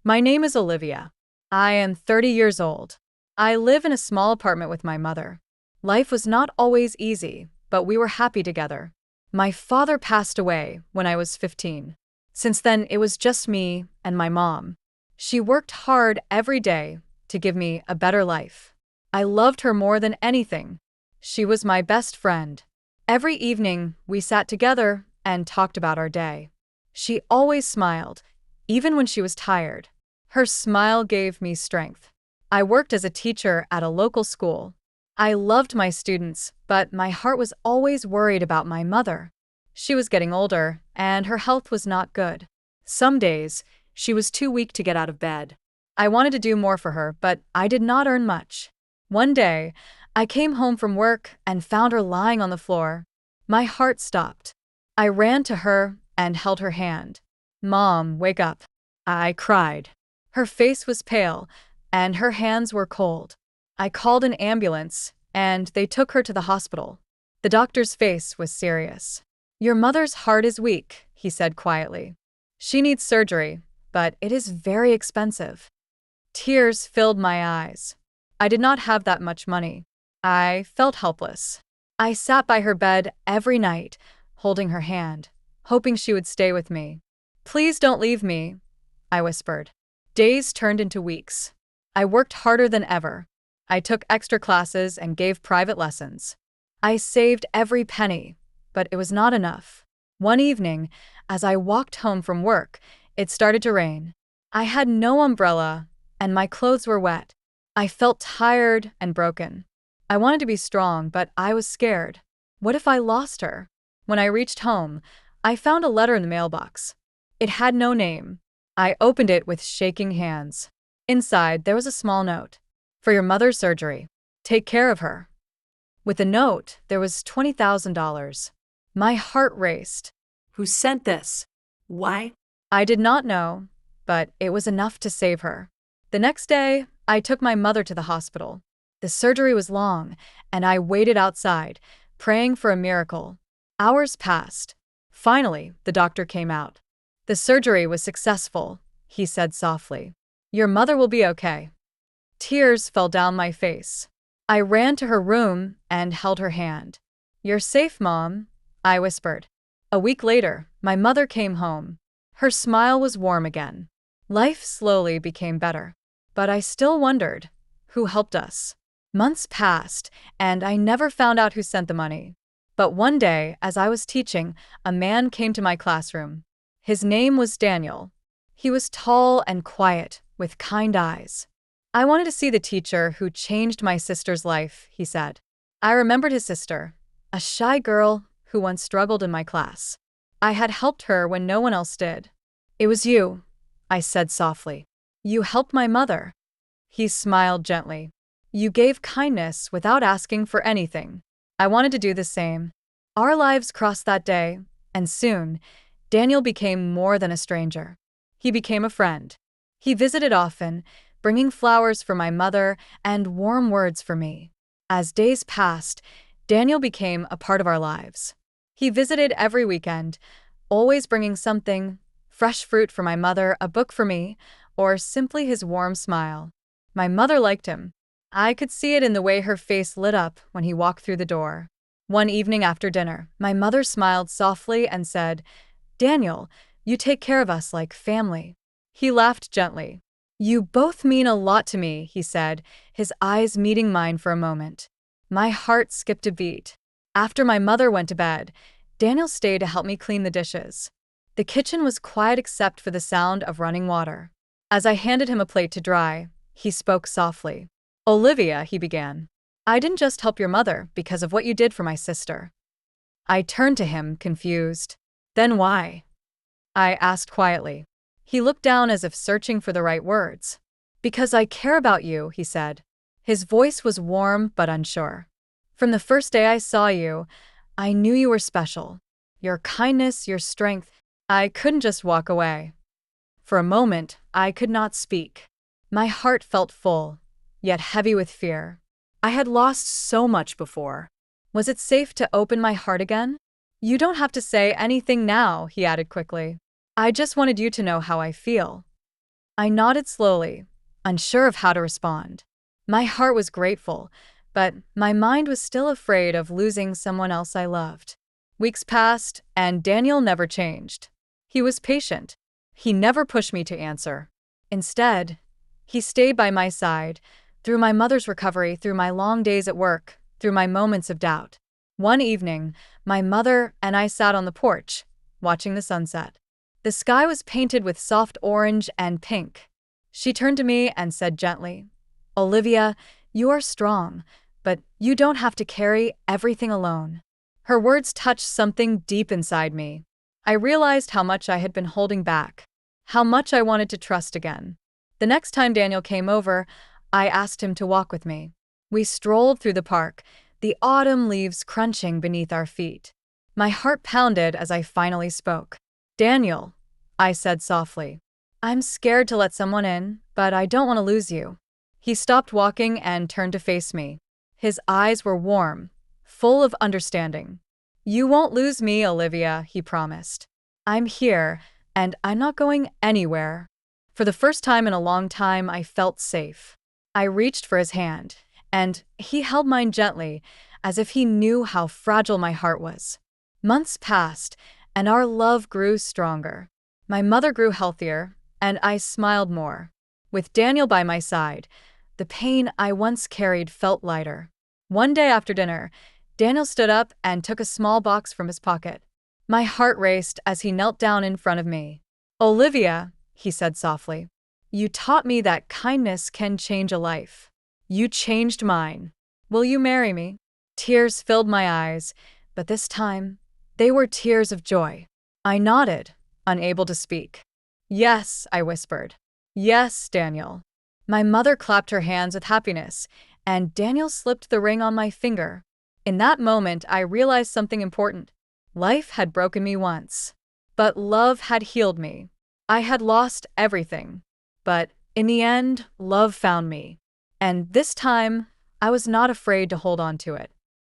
My name is Olivia. I am 30 years old. I live in a small apartment with my mother. Life was not always easy, but we were happy together. My father passed away when I was 15. Since then, it was just me and my mom. She worked hard every day to give me a better life. I loved her more than anything. She was my best friend. Every evening, we sat together and talked about our day. She always smiled, even when she was tired. Her smile gave me strength. I worked as a teacher at a local school. I loved my students, but my heart was always worried about my mother. She was getting older, and her health was not good. Some days, she was too weak to get out of bed. I wanted to do more for her, but I did not earn much. One day, I came home from work and found her lying on the floor. My heart stopped. I ran to her and held her hand. "Mom, wake up." I cried. Her face was pale, and her hands were cold. I called an ambulance, and they took her to the hospital. The doctor's face was serious. "Your mother's heart is weak," he said quietly. "She needs surgery, but it is very expensive." Tears filled my eyes. I did not have that much money. I felt helpless. I sat by her bed every night, holding her hand, hoping she would stay with me. "Please don't leave me," I whispered. Days turned into weeks. I worked harder than ever. I took extra classes and gave private lessons. I saved every penny, but it was not enough. One evening, as I walked home from work, it started to rain. I had no umbrella, and my clothes were wet. I felt tired and broken. I wanted to be strong, but I was scared. What if I lost her? When I reached home, I found a letter in the mailbox. It had no name. I opened it with shaking hands. Inside, there was a small note. "For your mother's surgery. Take care of her." With the note, there was $20,000. My heart raced. Who sent this? Why? I did not know, but it was enough to save her. The next day, I took my mother to the hospital. The surgery was long, and I waited outside, praying for a miracle. Hours passed. Finally, the doctor came out. "The surgery was successful," he said softly. "Your mother will be okay." Tears fell down my face. I ran to her room and held her hand. "You're safe, Mom," I whispered. A week later, my mother came home. Her smile was warm again. Life slowly became better. But I still wondered, who helped us? Months passed, and I never found out who sent the money. But one day, as I was teaching, a man came to my classroom. His name was Daniel. He was tall and quiet, with kind eyes. "I wanted to see the teacher who changed my sister's life," he said. I remembered his sister, a shy girl who once struggled in my class. I had helped her when no one else did. "It was you," I said softly. "You helped my mother." He smiled gently. "You gave kindness without asking for anything." I wanted to do the same. Our lives crossed that day, and soon, Daniel became more than a stranger. He became a friend. He visited often, bringing flowers for my mother and warm words for me. As days passed, Daniel became a part of our lives. He visited every weekend, always bringing something: fresh fruit for my mother, a book for me, or simply his warm smile. My mother liked him. I could see it in the way her face lit up when he walked through the door. One evening after dinner, my mother smiled softly and said, "Daniel, you take care of us like family." He laughed gently. "You both mean a lot to me," he said, his eyes meeting mine for a moment. My heart skipped a beat. After my mother went to bed, Daniel stayed to help me clean the dishes. The kitchen was quiet except for the sound of running water. As I handed him a plate to dry, he spoke softly. "Olivia," he began, "I didn't just help your mother because of what you did for my sister." I turned to him, confused. "Then why?" I asked quietly. He looked down as if searching for the right words. "Because I care about you," he said. His voice was warm but unsure. "From the first day I saw you, I knew you were special. Your kindness, your strength." I couldn't just walk away. For a moment, I could not speak. My heart felt full, yet heavy with fear. I had lost so much before. Was it safe to open my heart again? "You don't have to say anything now," he added quickly. "I just wanted you to know how I feel." I nodded slowly, unsure of how to respond. My heart was grateful, but my mind was still afraid of losing someone else I loved. Weeks passed, and Daniel never changed. He was patient. He never pushed me to answer. Instead, he stayed by my side, through my mother's recovery, through my long days at work, through my moments of doubt. One evening, my mother and I sat on the porch, watching the sunset. The sky was painted with soft orange and pink. She turned to me and said gently, "Olivia, you are strong, but you don't have to carry everything alone." Her words touched something deep inside me. I realized how much I had been holding back, how much I wanted to trust again. The next time Daniel came over, I asked him to walk with me. We strolled through the park, the autumn leaves crunching beneath our feet. My heart pounded as I finally spoke. "Daniel," I said softly, "I'm scared to let someone in, but I don't want to lose you." He stopped walking and turned to face me. His eyes were warm, full of understanding. "You won't lose me, Olivia," he promised. "I'm here, and I'm not going anywhere." For the first time in a long time, I felt safe. I reached for his hand, and he held mine gently, as if he knew how fragile my heart was. Months passed, and our love grew stronger. My mother grew healthier, and I smiled more. With Daniel by my side, the pain I once carried felt lighter. One day after dinner, Daniel stood up and took a small box from his pocket. My heart raced as he knelt down in front of me. "Olivia," he said softly, "you taught me that kindness can change a life. You changed mine. Will you marry me?" Tears filled my eyes, but this time, they were tears of joy. I nodded, unable to speak. "Yes," I whispered. "Yes, Daniel." My mother clapped her hands with happiness, and Daniel slipped the ring on my finger. In that moment, I realized something important. Life had broken me once, but love had healed me. I had lost everything, but in the end, love found me. And this time, I was not afraid to hold on to it.